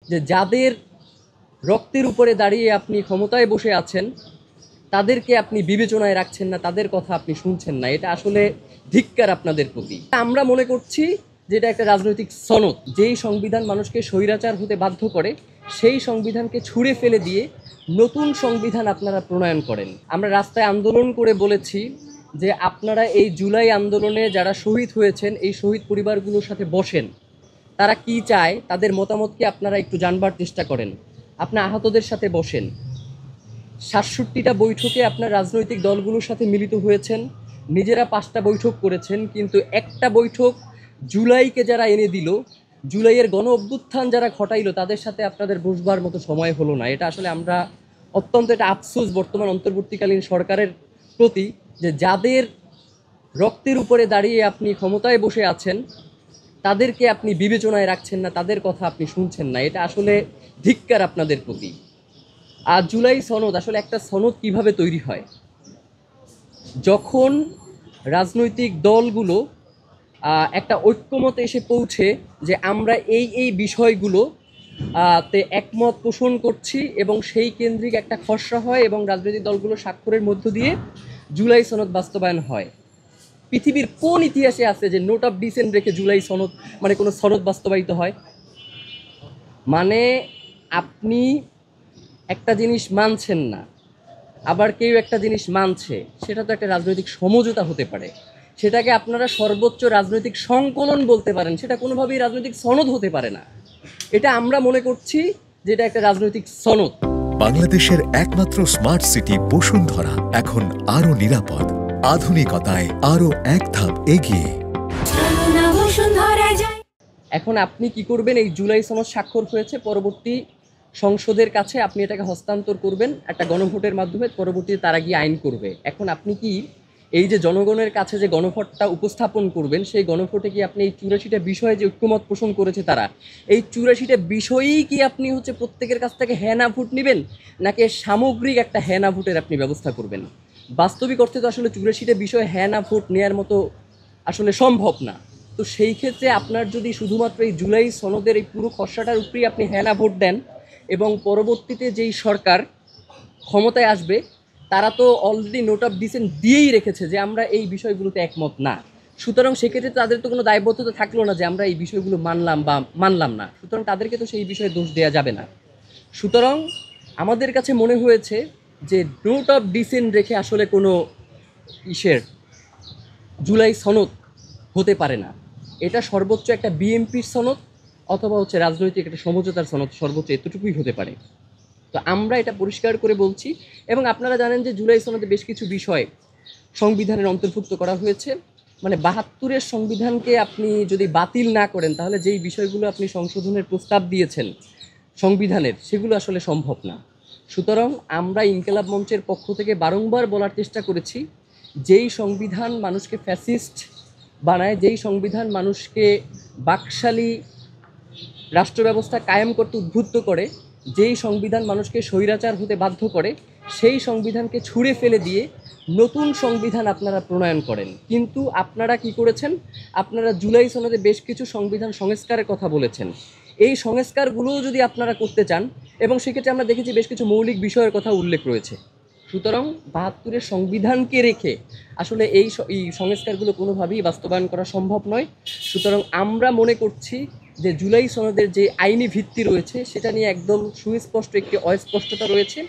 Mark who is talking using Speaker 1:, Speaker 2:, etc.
Speaker 1: যে যাদের রক্তের উপরে দাঁড়িয়ে আপনি ক্ষমতায় বসে আছেন তাদেরকে আপনি বিবেচনায় রাখছেন না, তাদের কথা আপনি শুনছেন না। এটা আসলে ধিক্কার আপনাদের প্রতি। আমরা মনে করছি যে এটা একটা রাজনৈতিক সনদ। যেই সংবিধান মানুষকে স্বৈরাচার হতে বাধ্য করে সেই সংবিধানকে ছুঁড়ে ফেলে দিয়ে নতুন সংবিধান আপনারা প্রণয়ন করেন। আমরা রাস্তায় আন্দোলন করে বলেছি যে আপনারা এই জুলাই আন্দোলনে যারা শহীদ হয়েছেন এই শহীদ পরিবারগুলোর সাথে বসেন, তারা কি চায় তাদের মতামতকে আপনারা একটু জানবার চেষ্টা করেন। আপনার আহতদের সাথে বসেন। ৬৭টা বৈঠকে আপনার রাজনৈতিক দলগুলোর সাথে মিলিত হয়েছেন, নিজেরা ৫টা বৈঠক করেছেন, কিন্তু একটা বৈঠক জুলাইকে যারা এনে দিল, জুলাইয়ের গণ অভ্যুত্থান যারা ঘটাইলো তাদের সাথে আপনাদের বসবার মতো সময় হলো না। এটা আসলে আমরা অত্যন্ত একটা আফসোস বর্তমান অন্তর্বর্তীকালীন সরকারের প্রতি, যে যাদের রক্তের উপরে দাঁড়িয়ে আপনি ক্ষমতায় বসে আছেন তাদেরকে আপনি বিবেচনায় রাখছেন না, তাদের কথা আপনি শুনছেন না। এটা আসলে ধিক্কার আপনাদের প্রতি। আর জুলাই সনদ, আসলে একটা সনদ কিভাবে তৈরি হয়? যখন রাজনৈতিক দলগুলো একটা ঐক্যমতে এসে পৌঁছে যে আমরা এই বিষয়গুলো তে একমত পোষণ করছি এবং সেই কেন্দ্রিক একটা খসড়া হয় এবং রাজনৈতিক দলগুলো স্বাক্ষরের মধ্য দিয়ে জুলাই সনদ বাস্তবায়ন হয়। পৃথিবীর কোন ইতিহাসে আছে যে নোট অফ ডিসেন্ট রেখে জুলাই সনদ মানে কোনো সনদ বাস্তবায়িত হয়? মানে আপনি একটা জিনিস মানছেন না, আবার কেউ একটা জিনিস মানছে, সেটা তো একটা রাজনৈতিক সমঝোতা হতে পারে। সেটাকে আপনারা সর্বোচ্চ রাজনৈতিক সংকলন বলতে পারেন, সেটা কোনোভাবেই রাজনৈতিক সনদ হতে পারে না। এটা আমরা মনে করছি যে এটা একটা রাজনৈতিক সনদ।
Speaker 2: বাংলাদেশের একমাত্র স্মার্ট সিটি বসুন্ধরা এখন আরো নিরাপদ, আধুনিকতায় আরো এক ধাপ এগিয়ে।
Speaker 1: এখন আপনি কি করবেন? এই জুলাই সনদ স্বাক্ষর হয়েছে, পরবর্তী সংসদের কাছে আপনি এটাকে হস্তান্তর করবেন একটা গণভোটের মাধ্যমে, পরবর্তীতে তারা গিয়ে আইন করবে। এখন আপনি কি এই যে জনগণের কাছে যে গণভোটটা উপস্থাপন করবেন, সেই গণভোটে কি আপনি এই ৮৪টা বিষয়ে যে ঐক্যমত পোষণ করেছে তারা, এই ৮৪টা বিষয়েই কি আপনি প্রত্যেকের কাছ থেকে হ্যাঁ না ভোট নেবেন, নাকি সামগ্রিক একটা হ্যাঁ না ভোটের আপনি ব্যবস্থা করবেন? বাস্তবিক অর্থে তো আসলে ৮৪টা বিষয়ে হ্যাঁ না ভোট নেওয়ার মতো আসলে সম্ভব না। তো সেই ক্ষেত্রে আপনার যদি শুধুমাত্র এই জুলাই সনদের এই পুরো খসড়াটার উপরেই আপনি হ্যাঁ না ভোট দেন এবং পরবর্তীতে যেই সরকার ক্ষমতায় আসবে তারা তো অলরেডি নোট অফ ডিসেন্ট দিয়েই রেখেছে যে আমরা এই বিষয়গুলোতে একমত না, সুতরাং সেক্ষেত্রে তাদের তো কোনো দায়বদ্ধতা থাকলো না যে আমরা এই বিষয়গুলো মানলাম বা মানলাম না, সুতরাং তাদেরকে তো সেই বিষয়ে দোষ দেওয়া যাবে না। সুতরাং আমাদের কাছে মনে হয়েছে যে নোট অফ ডিসেন্ট রেখে আসলে কোনো জুলাই সনদ হতে পারে না। এটা সর্বোচ্চ একটা বিএনপির সনদ অথবা রাজনৈতিক একটা সমঝোতার সনদ, সর্বোচ্চ এতটুকুই হতে পারে। তো আমরা এটা পরিষ্কার করে বলছি। এবং আপনারা জানেন যে জুলাই সনদে বেশ কিছু বিষয় সংবিধানের অন্তর্ভুক্ত করা হয়েছে। মানে ৭২-এর সংবিধানকে আপনি যদি বাতিল না করেন তাহলে যেই বিষয়গুলো আপনি সংশোধনের প্রস্তাব দিয়েছেন সংবিধানের, সেগুলো আসলে সম্ভব না। সুতরাং আমরা ইনকিলাব মঞ্চের পক্ষ থেকে বারংবার বলার চেষ্টা করেছি, যেই সংবিধান মানুষকে ফ্যাসিস্ট বানায়, যেই সংবিধান মানুষকে বাকশালী রাষ্ট্র ব্যবস্থা কায়েম করতে উদ্বুদ্ধ করে, যেই সংবিধান মানুষকে স্বৈরাচার হতে বাধ্য করে, সেই সংবিধানকে ছুঁড়ে ফেলে দিয়ে নতুন সংবিধান আপনারা প্রণয়ন করেন। কিন্তু আপনারা কি করেছেন? আপনারা জুলাই সনদে বেশ কিছু সংবিধান সংস্কারের কথা বলেছেন। এই সংস্কারগুলোও যদি আপনারা করতে চান, এবং সেক্ষেত্রে আমরা দেখেছি বেশ কিছু মৌলিক বিষয়ের কথা উল্লেখ রয়েছে। সুতরাং ৭২-এর সংবিধানকে রেখে আসলে এই সংস্কারগুলো কোনোভাবেই বাস্তবায়ন করা সম্ভব নয়। সুতরাং আমরা মনে করছি যে জুলাই সনদের যে আইনি ভিত্তি রয়েছে সেটা নিয়ে একদম সুস্পষ্ট একটি অস্পষ্টতা রয়েছে।